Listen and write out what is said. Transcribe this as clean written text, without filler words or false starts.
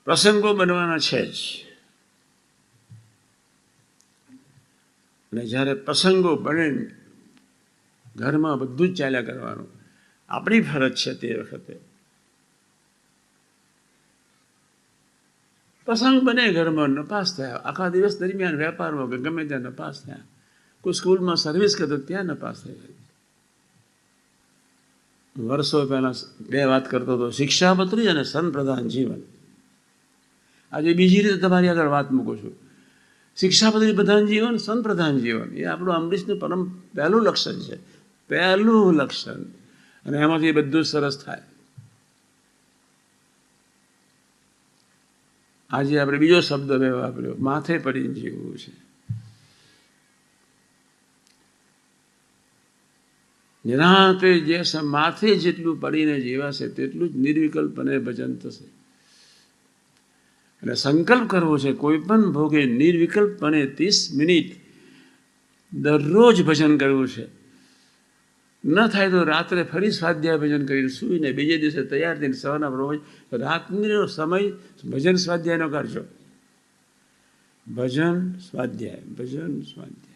પ્રસંગો બનવાના છે જ, અને જ્યારે પ્રસંગો બને ઘરમાં બધું જ ચાલ્યા કરવાનું. આપણી ફરજ છે તે વખતે પ્રસંગ બને ઘરમાં, નપાસ થયા આખા દિવસ દરમિયાન, વેપારમાં કે ગમે ત્યાં નપાસ થયા, કોઈ સ્કૂલમાં સર્વિસ કરતો ત્યાં નપાસ થઈ ગઈ. વર્ષો પહેલા બે વાત કરતો હતો, શિક્ષાપત્રી અને સંપ્રદાન જીવન. આજે બીજી રીતે તમારી આગળ વાત મૂકું છું. શિક્ષાપત્રી પ્રધાન જીવન, સંપ્રદાન જીવન એ આપણું અમરીશનું પહેલું લક્ષણ છે, પહેલું લક્ષણ, અને એમાંથી બધું સરસ થાય. આજે આપણે બીજો શબ્દ વાપર્યો, માથે પડીને જીવવું છે. નિરાંતે જે માથે જેટલું પડીને જીવાશે તેટલું જ નિર્વિકલ્પને ભજન થશે. અને સંકલ્પ કરવો છે કોઈ પણ ભોગે નિર્વિકલ્પને 30 મિનિટ દરરોજ ભજન કરવું છે. ન થાય તો રાત્રે ફરી સ્વાધ્યાય ભજન કરીને સૂઈને બીજે દિવસે તૈયાર થઈને સવારના પ્રમાણે રાતનો સમય ભજન સ્વાધ્યાયનો કરજો. ભજન સ્વાધ્યાય, ભજન સ્વાધ્યાય.